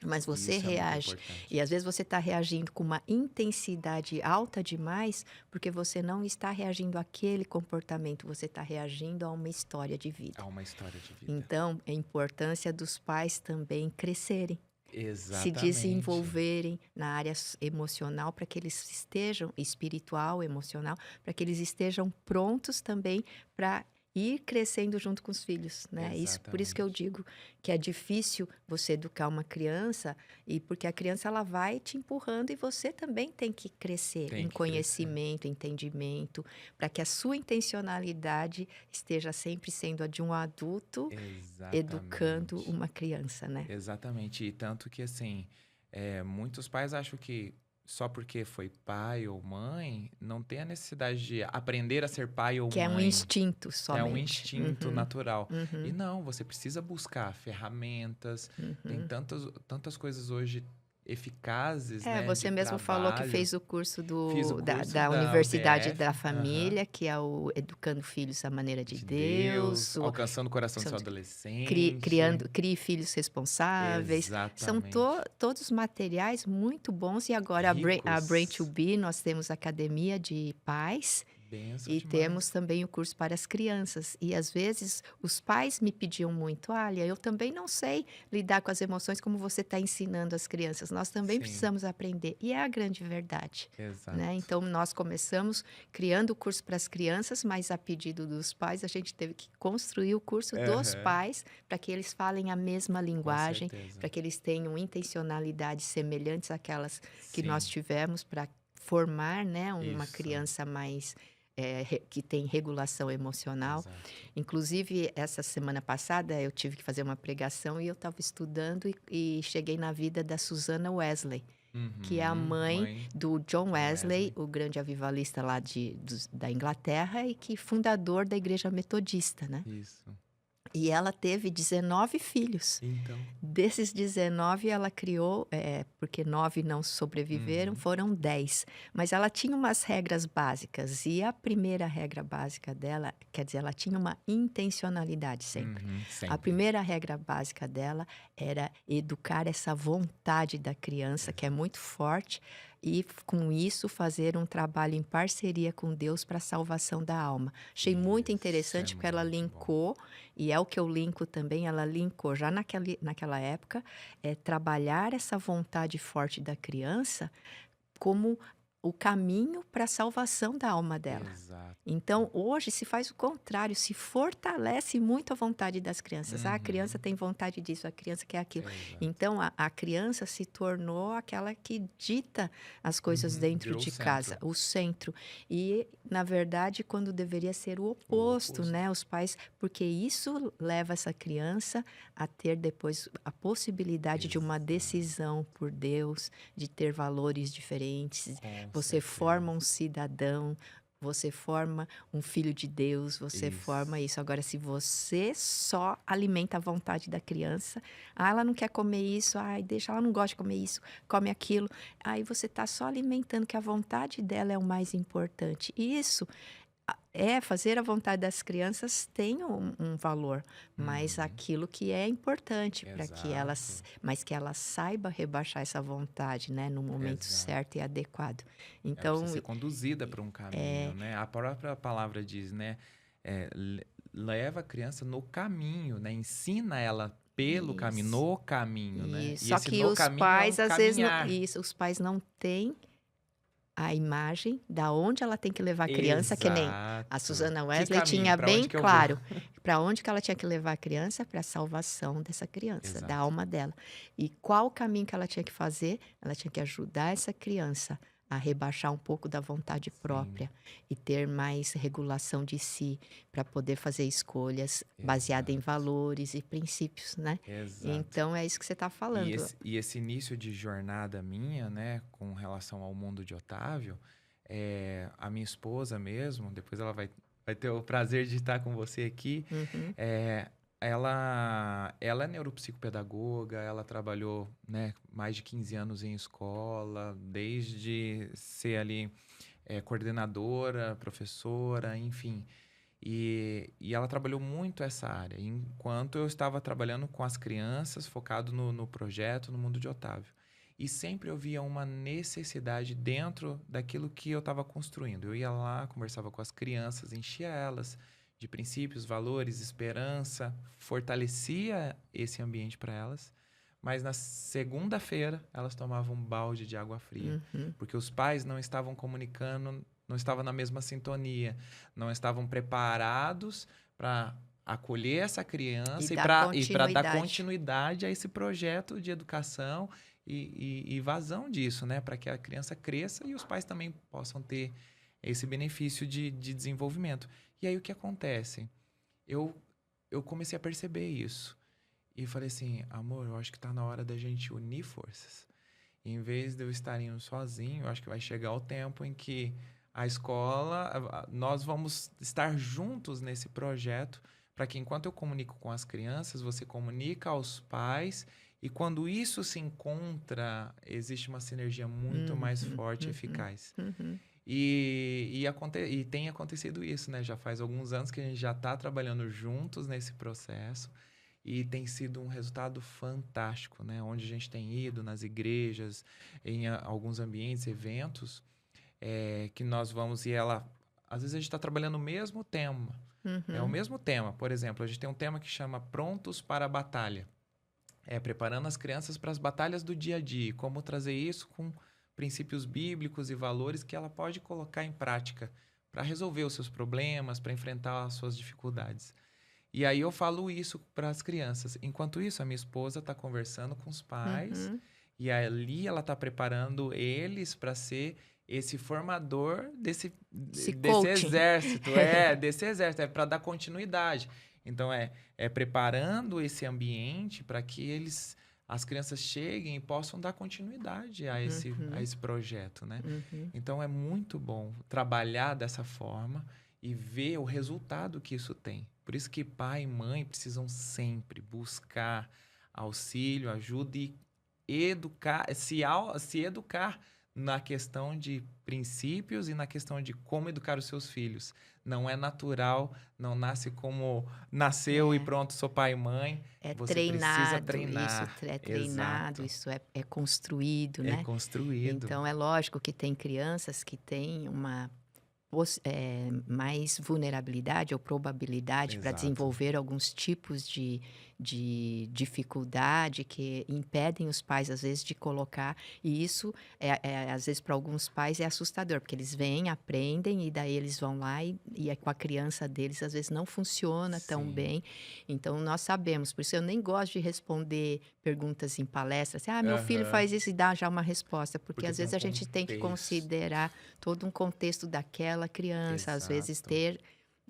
A: Mas você
B: isso é muito
A: reage.
B: importante.
A: E às vezes você está reagindo com uma intensidade alta demais, porque você não está reagindo àquele comportamento, você está reagindo a uma história de vida.
B: Há uma história de vida.
A: Então, a importância dos pais também crescerem, se
B: Exatamente.
A: desenvolverem na área emocional, para que eles estejam, espiritual, emocional, para que eles estejam prontos também para ir crescendo junto com os filhos, né? Por isso que eu
B: Exatamente.
A: digo que é difícil você educar uma criança, e porque a criança ela vai te empurrando e você também tem que crescer
B: Tem
A: em
B: que crescer.
A: conhecimento, entendimento, para que a sua intencionalidade esteja sempre sendo a de um adulto educando
B: Exatamente.
A: uma criança, né?
B: Exatamente. E tanto que, assim, muitos pais acham que só porque foi pai ou mãe, não tem a necessidade de aprender a ser pai ou
A: Que é um
B: mãe.
A: instinto
B: É um
A: somente.
B: instinto
A: Uhum,
B: natural. E
A: uhum,
B: não, você precisa buscar ferramentas. Tem
A: uhum.
B: tantas coisas hoje eficazes,
A: É,
B: né, de
A: você mesmo falou que
B: trabalho.
A: fez o curso
B: Fiz o curso
A: da
B: da
A: Universidade da
B: UDF, aham,
A: Família, que é o Educando Filhos à Maneira de
B: de
A: Deus,
B: Deus, alcançando o coração do seu adolescente.
A: Crie Filhos Responsáveis. São
B: Exatamente.
A: todos materiais muito bons. E agora a Brain to
B: Ricos.
A: Be, nós temos Academia de Pais.
B: Benção
A: E temos
B: demais.
A: também o curso para as crianças. E às vezes os pais me pediam muito: olha, eu também não sei lidar com as emoções como você está ensinando as crianças. Nós também
B: Sim,
A: precisamos aprender. E é a grande verdade. Né?
B: exato.
A: Então, nós começamos criando o curso para as crianças, mas a pedido dos pais, a gente teve que construir o curso dos
B: Aham,
A: pais para que eles falem a mesma
B: com
A: linguagem,
B: certeza.
A: para que eles tenham intencionalidades semelhantes àquelas que nós
B: Sim,
A: tivemos para formar, né, uma
B: isso,
A: criança mais que tem regulação emocional.
B: exato.
A: Inclusive, essa semana passada, eu tive que fazer uma pregação e eu estava estudando e cheguei na vida da Susana Wesley, que é a
B: Uhum,
A: mãe
B: mãe
A: do John
B: John
A: Wesley,
B: Wesley.
A: o grande avivalista lá da Inglaterra e que fundador da Igreja Metodista, né?
B: Isso.
A: E ela teve 19 filhos.
B: Então,
A: Desses 19, ela criou, porque 9 não sobreviveram,
B: uhum,
A: foram 10. Mas ela tinha umas regras básicas. E a primeira regra básica dela, quer dizer, ela tinha uma intencionalidade sempre.
B: uhum,
A: A
B: sempre.
A: primeira regra básica dela era educar essa vontade da criança, que é
B: Exato.
A: muito forte, e com isso fazer um trabalho em parceria com Deus para a salvação da alma. Achei muito
B: Isso é
A: interessante porque ela
B: muito bom.
A: linkou, e é o que eu linko também, ela linkou já naquela época, trabalhar essa vontade forte da criança como o caminho para a salvação da alma dela.
B: Exato.
A: Então, hoje se faz o contrário, se fortalece muito a vontade das crianças. Ah, a criança
B: Uhum,
A: tem vontade disso, a criança quer aquilo.
B: exato.
A: Então, a criança se tornou aquela que dita as coisas
B: Uhum,
A: dentro
B: virou o
A: de
B: centro.
A: casa, o centro. E, na verdade, quando deveria ser o
B: O
A: oposto,
B: oposto.
A: né? Os pais, porque isso leva essa criança a ter depois a possibilidade de uma
B: Exato.
A: decisão por Deus, de ter valores diferentes.
B: Com
A: Você forma
B: certeza.
A: um cidadão, você forma um filho de Deus, você forma
B: Isso.
A: isso. Agora, se você só alimenta a vontade da criança, ela não quer comer isso, ai, deixa, ela não gosta de comer isso, come aquilo. Aí você está só alimentando que a vontade dela é o mais importante. E isso fazer a vontade das crianças tem um valor, mas
B: Uhum,
A: aquilo que é importante para que elas,
B: exato.
A: mas que ela saiba rebaixar essa vontade, né, no momento certo
B: Exato.
A: e adequado.
B: Ela precisa
A: Então,
B: ser conduzida para um caminho, né? A própria palavra diz, né? Leva a criança no caminho, né? Ensina ela pelo caminho,
A: isso.
B: no caminho, né?
A: E
B: E
A: só
B: esse
A: que
B: no
A: os
B: caminho é um
A: pais às vezes não,
B: caminhar.
A: isso, os pais não têm a imagem da onde ela tem que levar a criança, que nem a
B: Exato.
A: Susana
B: Que
A: Wesley
B: caminho?
A: tinha
B: Para
A: bem
B: onde que eu vou?
A: claro para onde que ela tinha que levar a criança para a salvação dessa criança, da
B: Exato.
A: alma dela. E qual o caminho que ela tinha que fazer? Ela tinha que ajudar essa criança a rebaixar um pouco da vontade
B: Sim,
A: própria e ter mais regulação de si para poder fazer escolhas baseadas em
B: exato.
A: valores e princípios, né?
B: Exato.
A: Então é isso que você está
B: E
A: falando.
B: esse início de jornada minha, né, com relação ao mundo de Otávio, a minha esposa mesmo, depois ela vai ter o prazer de estar com você aqui,
A: Uhum.
B: é, ela é neuropsicopedagoga, ela trabalhou, né, mais de 15 anos em escola, desde ser ali coordenadora, professora, enfim. E ela trabalhou muito essa área, enquanto eu estava trabalhando com as crianças, focado no projeto, no Mundo de Otávio. E sempre eu via uma necessidade dentro daquilo que eu estava construindo. Eu ia lá, conversava com as crianças, enchia elas de princípios, valores, esperança, fortalecia esse ambiente para elas. Mas na segunda-feira, elas tomavam um balde de água fria, porque os pais não estavam comunicando, não estavam na mesma sintonia, não estavam preparados para acolher essa criança e para dar continuidade a esse projeto de educação e vazão disso, né? Para que a criança cresça e os pais também possam ter esse benefício de desenvolvimento. E aí o que acontece? Eu comecei a perceber isso. E falei assim, amor, eu acho que está na hora da gente unir forças. E em vez de eu estar indo sozinho, eu acho que vai chegar o tempo em que a escola, nós vamos estar juntos nesse projeto, para que enquanto eu comunico com as crianças, você comunica aos pais, e quando isso se encontra, existe uma sinergia muito mais forte e eficaz. E tem acontecido isso, né? Já faz alguns anos que a gente já está trabalhando juntos nesse processo, e tem sido um resultado fantástico, né? Onde a gente tem ido nas igrejas, em alguns ambientes, eventos, que nós vamos e às vezes a gente está trabalhando o mesmo tema. É o mesmo tema. Por exemplo, a gente tem um tema que chama Prontos para a Batalha. Preparando as crianças para as batalhas do dia a dia. Como trazer isso com princípios bíblicos e valores que ela pode colocar em prática para resolver os seus problemas, para enfrentar as suas dificuldades. E aí eu falo isso para as crianças. Enquanto isso, a minha esposa está conversando com os pais e ali ela está preparando eles para ser esse formador desse exército. Desse exército. É para dar continuidade. Então, é preparando esse ambiente para que as crianças cheguem e possam dar continuidade a esse projeto, né? Então, é muito bom trabalhar dessa forma e ver o resultado que isso tem. Por isso que pai e mãe precisam sempre buscar auxílio, ajuda e se educar na questão de princípios e na questão de como educar os seus filhos. Não é natural, não nasce como nasceu e pronto, sou pai e mãe. Você precisa treinar.
A: Isso é treinado, isso é construído, né?
B: É construído.
A: Então, é lógico que tem crianças que têm uma mais vulnerabilidade ou probabilidade para desenvolver alguns tipos de dificuldade que impedem os pais, às vezes, de colocar. E isso, às vezes, para alguns pais é assustador, porque eles vêm, aprendem e daí eles vão lá e com a criança deles, às vezes, não funciona tão bem. Então, nós sabemos. Por isso, eu nem gosto de responder perguntas em palestras. Assim, meu filho faz isso e dá já uma resposta. Porque às vezes, a gente tem que considerar todo um contexto daquela criança. Às vezes, ter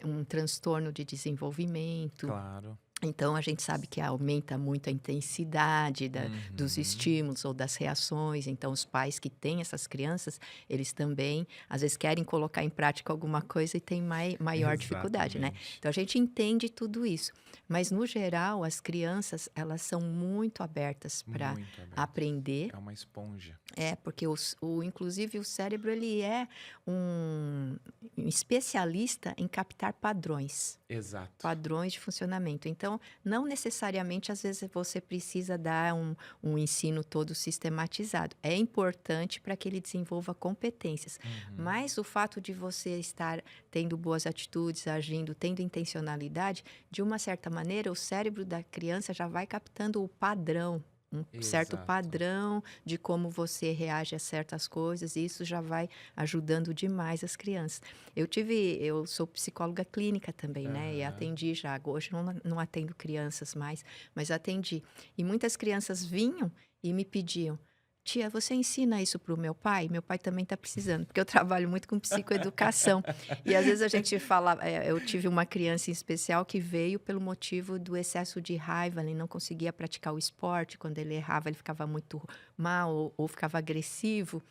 A: um transtorno de desenvolvimento.
B: Claro.
A: Então, a gente sabe que aumenta muito a intensidade dos estímulos ou das reações. Então, os pais que têm essas crianças, eles também, às vezes, querem colocar em prática alguma coisa e têm maior dificuldade, né? Então, a gente entende tudo isso. Mas, no geral, as crianças, elas são muito abertas para aprender.
B: É uma esponja.
A: Porque inclusive o cérebro, ele é um especialista em captar padrões.
B: Exato.
A: Padrões de funcionamento. Então, não necessariamente, às vezes, você precisa dar um ensino todo sistematizado. É importante para que ele desenvolva competências. Mas o fato de você estar tendo boas atitudes, agindo, tendo intencionalidade, de uma certa maneira, o cérebro da criança já vai captando o padrão. Certo padrão de como você reage a certas coisas, e isso já vai ajudando demais as crianças. Eu sou psicóloga clínica também, né? E atendi já, hoje não atendo crianças mais, mas atendi. E muitas crianças vinham e me pediam: tia, você ensina isso para o meu pai? Meu pai também está precisando, porque eu trabalho muito com psicoeducação. E às vezes a gente fala, eu tive uma criança em especial que veio pelo motivo do excesso de raiva, ele não conseguia praticar o esporte, quando ele errava ele ficava muito mal ou ficava agressivo.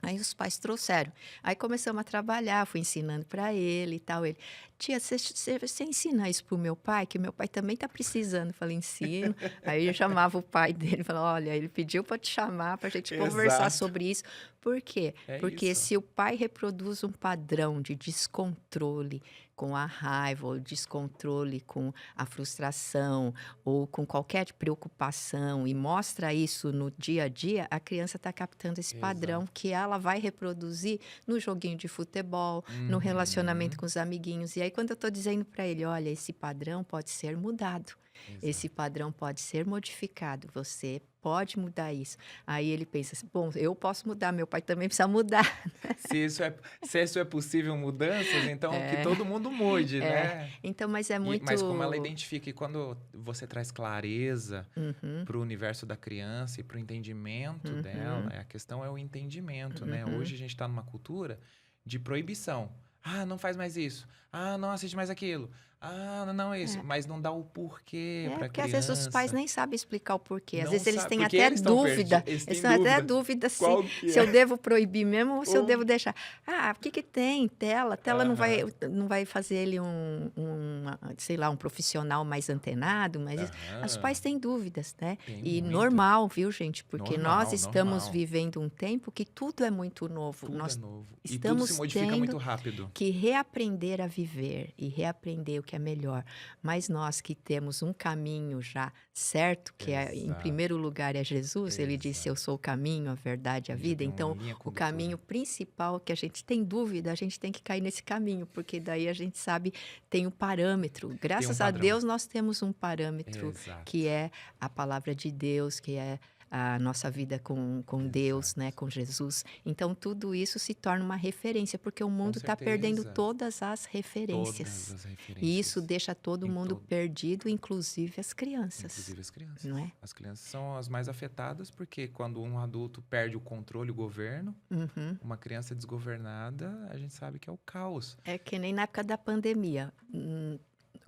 A: Aí os pais trouxeram. Aí começamos a trabalhar, fui ensinando para ele e tal. Ele: tia, você ensina isso pro meu pai? Que meu pai também está precisando. Eu falei: ensino. Aí eu chamava o pai dele e falava: olha, ele pediu para te chamar para a gente conversar sobre isso. Por quê? Porque se o pai reproduz um padrão de descontrole, com a raiva, ou descontrole com a frustração, ou com qualquer preocupação, e mostra isso no dia a dia, a criança está captando esse padrão
B: Exato.
A: que ela vai reproduzir no joguinho de futebol, no relacionamento
B: Uhum.
A: com os amiguinhos. E aí, quando eu estou dizendo para ele, olha, esse padrão pode ser mudado, esse
B: Exato.
A: padrão pode ser modificado, você pode mudar isso. Aí ele pensa assim, bom, eu posso mudar, meu pai também precisa mudar.
B: Se isso é possível mudanças, então que
A: É,
B: todo mundo mude,
A: é.
B: né?
A: Então, mas é
B: Mas como ela
A: muito.
B: identifica, e quando você traz clareza
A: Uhum,
B: para o universo da criança e para o entendimento dela,
A: uhum,
B: a questão é o entendimento, né?
A: uhum.
B: Hoje a gente está numa cultura de proibição. Ah, não faz mais isso. Ah, não assiste mais aquilo. Ah, não é isso.
A: É.
B: Mas não dá o porquê
A: É,
B: para a
A: porque às vezes os pais
B: criança.
A: nem sabem explicar o porquê. Às
B: Não
A: vezes eles
B: sabe,
A: têm
B: porque
A: até
B: eles estão
A: dúvida.
B: perdidos, eles
A: Eles
B: têm
A: têm até
B: dúvida.
A: dúvida
B: Qual que
A: se eu
B: é?
A: devo proibir mesmo ou se eu devo
B: Ou...
A: deixar. Ah, o que que tem? Tela. Tela
B: Aham,
A: não vai fazer ele sei lá, um profissional mais antenado, mas os pais
B: aham.
A: têm dúvidas, né?
B: Tem
A: E
B: muito.
A: normal, viu, gente? Porque nós
B: Normal,
A: estamos
B: normal.
A: vivendo um tempo que tudo é muito novo.
B: Tudo é
A: Nós
B: novo. E tudo se
A: estamos
B: modifica
A: tendo
B: muito rápido.
A: que reaprender a viver e reaprender o que é melhor. Mas nós que temos um caminho já certo, que é, em
B: Exato,
A: primeiro lugar é Jesus, ele disse: Eu
B: exato.
A: sou o caminho, a verdade e a
B: Ele já
A: vida.
B: tem uma
A: Então,
B: linha
A: o
B: condutora.
A: caminho principal que a gente tem dúvida, a gente tem que cair nesse caminho, porque daí a gente sabe, tem um parâmetro.
B: Tem um
A: Graças a
B: padrão.
A: Deus, nós temos um parâmetro que
B: Exato,
A: é a palavra de Deus, que é a nossa vida com Deus, né,
B: exato.
A: com Jesus. Então, tudo isso se torna uma referência, porque o
B: Com
A: mundo está perdendo
B: certeza.
A: todas as
B: Todas
A: referências.
B: as
A: E isso
B: referências.
A: deixa todo
B: Em
A: mundo
B: todo,
A: perdido, inclusive as crianças,
B: inclusive as
A: não
B: crianças.
A: é?
B: As crianças são as mais afetadas porque quando um adulto perde o controle, o governo,
A: Uhum.
B: uma criança desgovernada, a gente sabe que é o caos.
A: É que nem na época da pandemia.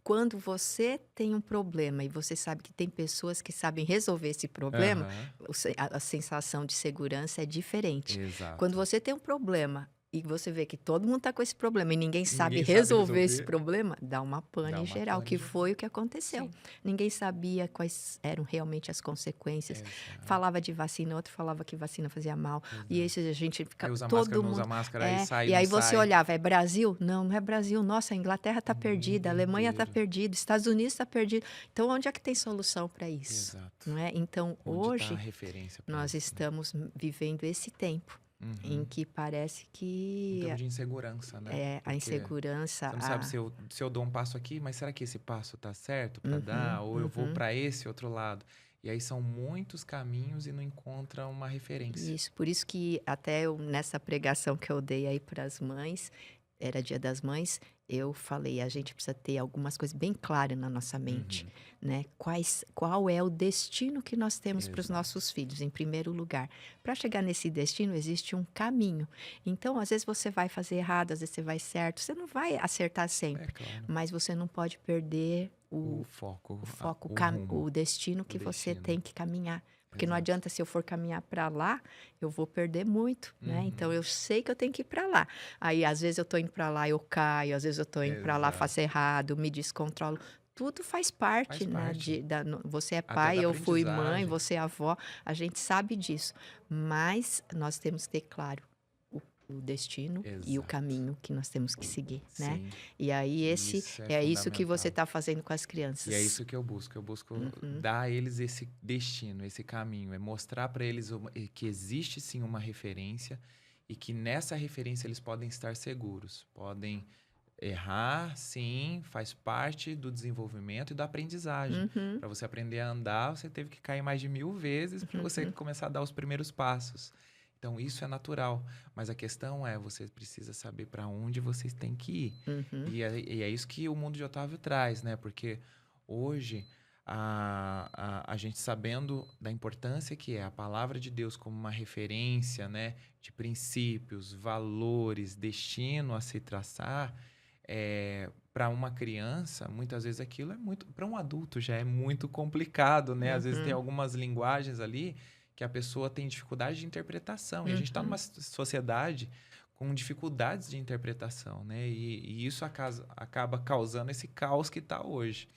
A: Quando você tem um problema e você sabe que tem pessoas que sabem resolver esse problema,
B: Aham,
A: a sensação de segurança é diferente. Quando
B: exato.
A: você tem um problema e você vê que todo mundo está com esse problema e ninguém sabe
B: Ninguém sabe
A: resolver esse
B: resolver,
A: problema, dá uma pane
B: dá
A: em
B: uma
A: geral,
B: pane
A: que
B: geral.
A: foi o que aconteceu.
B: Sim,
A: Ninguém sabia quais eram realmente as consequências.
B: exato,
A: Falava de vacina, outro falava que vacina fazia mal. E
B: exato.
A: aí a gente
B: Aí
A: fica
B: usa máscara,
A: todo
B: não usa
A: mundo
B: máscara, aí sai,
A: e
B: não
A: aí você
B: sai.
A: olhava, é Brasil? Não, não é Brasil. Nossa, a Inglaterra está
B: O mundo
A: perdida, a Alemanha está
B: inteiro.
A: perdida, Estados Unidos está perdido. Então, onde é que tem solução para isso?
B: Exato.
A: Não é? Então,
B: Onde está a
A: hoje,
B: referência para
A: nós
B: isso, né?
A: estamos vivendo esse tempo em
B: Uhum.
A: que parece
B: Um
A: que
B: tempo de insegurança, né?
A: a
B: Porque
A: insegurança,
B: você não sabe se eu dou um passo aqui, mas será que esse passo tá certo para
A: Uhum,
B: dar? Ou eu vou
A: uhum.
B: para esse outro lado? E aí são muitos caminhos e não encontra uma referência.
A: Isso, por isso que até nessa pregação que eu dei aí para as mães, era Dia das Mães, eu falei, a gente precisa ter algumas coisas bem claras na nossa mente,
B: Uhum.
A: né? Qual é o destino que nós temos para os
B: Exato.
A: nossos filhos, em primeiro lugar. Para chegar nesse destino, existe um caminho. Então, às vezes você vai fazer errado, às vezes você vai certo, você não vai acertar
B: É
A: sempre,
B: claro.
A: mas você não pode perder
B: O foco,
A: o foco,
B: o rumo,
A: o destino
B: o
A: que você
B: destino.
A: tem que caminhar. Porque não
B: Exato.
A: adianta se eu for caminhar para lá, eu vou perder muito, né? Então
B: Uhum.
A: eu sei que eu tenho que ir para lá. Aí às vezes eu tô indo para lá, eu caio, às vezes eu tô indo para lá, faço
B: Exato.
A: errado, me descontrolo. Tudo faz
B: Faz
A: parte, né?
B: parte.
A: Você é
B: Até
A: pai,
B: da
A: eu fui mãe,
B: aprendizagem.
A: você é avó, a gente sabe disso. Mas nós temos que ter claro o destino e o
B: Exato.
A: caminho que nós temos que seguir, né?
B: Sim.
A: E aí
B: Isso é
A: é isso que você
B: fundamental.
A: está fazendo com as
B: E é
A: crianças.
B: isso que eu busco. Eu busco
A: Uhum,
B: dar a eles esse destino, esse caminho. É mostrar para eles que existe sim uma referência e que nessa referência eles podem estar seguros. Podem errar, sim, faz parte do desenvolvimento e da aprendizagem.
A: uhum,
B: Para você aprender a andar, você teve que cair mais de 1000 vezes para você
A: uhum.
B: começar a dar os primeiros passos. Então, isso é natural. Mas a questão é, você precisa saber para onde vocês têm que ir.
A: Uhum,
B: E é isso que o mundo de Otávio traz, né? Porque hoje, a gente sabendo da importância que é a palavra de Deus como uma referência, né? De princípios, valores, destino a se traçar, para uma criança, muitas vezes aquilo é muito... Para um adulto já é muito complicado, né? Às vezes tem
A: uhum,
B: algumas linguagens ali que a pessoa tem dificuldade de interpretação. E a gente está numa
A: uhum.
B: sociedade com dificuldades de interpretação, né? E isso acaba causando esse caos que está hoje.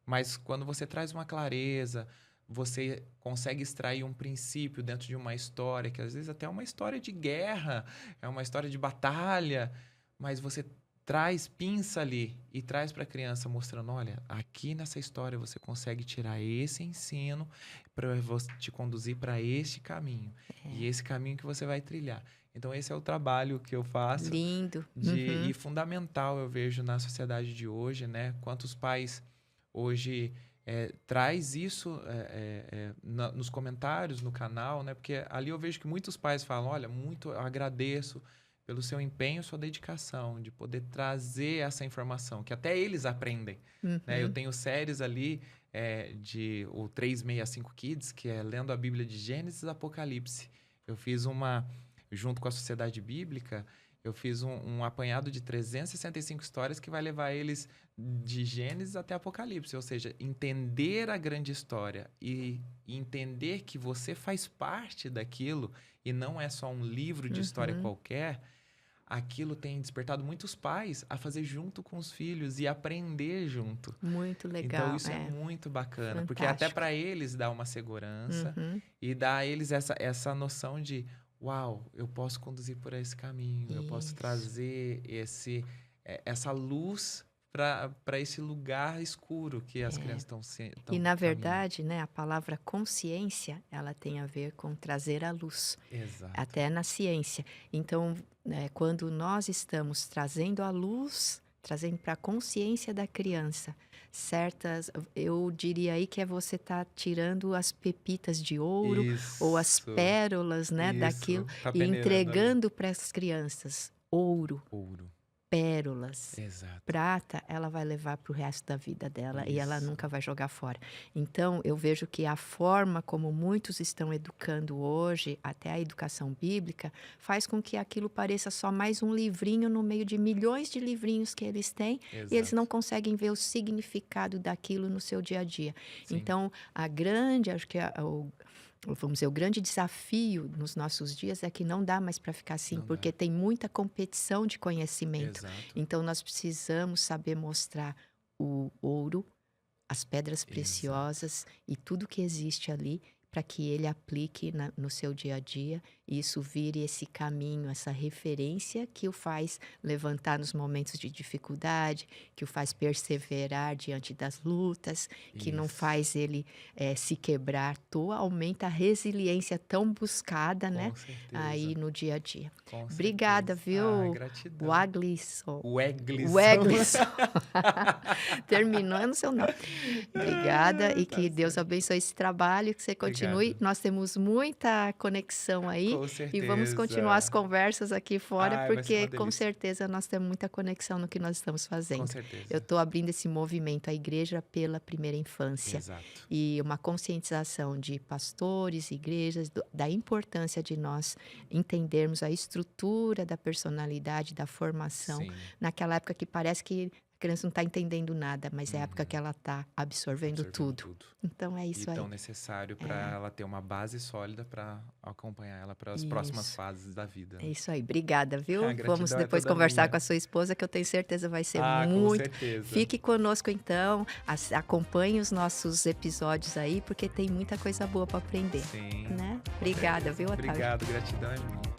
B: Mas quando você traz uma clareza, você consegue extrair um princípio dentro de uma história, que às vezes até é uma história de guerra, é uma história de batalha, mas você pinça ali e traz para a criança mostrando, olha, aqui nessa história você consegue tirar esse ensino para te conduzir para este caminho. E esse caminho que você vai trilhar. Então, esse é o trabalho que eu faço.
A: Lindo.
B: E fundamental, eu vejo, na sociedade de hoje, né? Quantos pais hoje traz isso nos comentários, no canal, né? Porque ali eu vejo que muitos pais falam, olha, eu agradeço pelo seu empenho, sua dedicação, de poder trazer essa informação, que até eles aprendem. Né? Eu tenho séries ali de o 365 Kids, que é lendo a Bíblia de Gênesis e Apocalipse. Eu fiz junto com a Sociedade Bíblica, eu fiz um apanhado de 365 histórias que vai levar eles de Gênesis até Apocalipse. Ou seja, entender a grande história e entender que você faz parte daquilo e não é só um livro de história qualquer. Aquilo tem despertado muitos pais a fazer junto com os filhos e aprender junto.
A: Muito legal.
B: Então, isso é muito bacana.
A: Fantástico.
B: Porque até para eles dá uma segurança e dá a eles essa noção de, uau, eu posso conduzir por esse caminho. Eu posso trazer essa luz para esse lugar escuro que as crianças estão
A: E, na verdade, né, a palavra consciência, ela tem a ver com trazer a luz.
B: Exato.
A: Até na ciência. Então, quando nós estamos trazendo a luz, trazendo para a consciência da criança eu diria aí que você tá tirando as pepitas de ouro ou as pérolas, né, daquilo e entregando para as crianças ouro. Pérolas, prata, ela vai levar para o resto da vida dela e ela nunca vai jogar fora. Então, eu vejo que a forma como muitos estão educando hoje, até a educação bíblica, faz com que aquilo pareça só mais um livrinho no meio de milhões de livrinhos que eles têm e eles não conseguem ver o significado daquilo no seu dia a dia. Sim. Então, acho que vamos dizer, o grande desafio nos nossos dias é que não dá mais para ficar assim, porque tem muita competição de conhecimento. Então, nós precisamos saber mostrar o ouro, as pedras preciosas e tudo que existe ali para que ele aplique no seu dia a dia e isso vire esse caminho, essa referência que o faz levantar nos momentos de dificuldade, que o faz perseverar diante das lutas, que não faz ele se quebrar, aumenta a resiliência tão buscada, né? Aí no dia a dia. Obrigada, viu?
B: Gratidão.
A: O Eglisson. Terminou, eu não sei o nome. Obrigada e que Deus abençoe esse trabalho, que você continue. Nós temos muita conexão aí.
B: Com certeza.
A: E vamos continuar as conversas aqui fora, porque com certeza nós temos muita conexão no que nós estamos fazendo.
B: Com certeza.
A: Eu estou abrindo esse movimento, a Igreja pela Primeira Infância.
B: Exato.
A: E uma conscientização de pastores, igrejas, da importância de nós entendermos a estrutura da personalidade, da formação. Sim. Naquela época que parece que a criança não está entendendo nada, mas é a época que ela está absorvendo tudo. Então, é isso aí.
B: E tão necessário para ela ter uma base sólida para acompanhar ela para as próximas fases da vida.
A: É isso aí. Obrigada, viu? Vamos depois conversar com a sua esposa, que eu tenho certeza vai ser muito.
B: Com certeza.
A: Fique conosco, então. Acompanhe os nossos episódios aí, porque tem muita coisa boa para aprender.
B: Sim.
A: Né? Obrigada, viu, Otávio?
B: Obrigado, gratidão, irmão.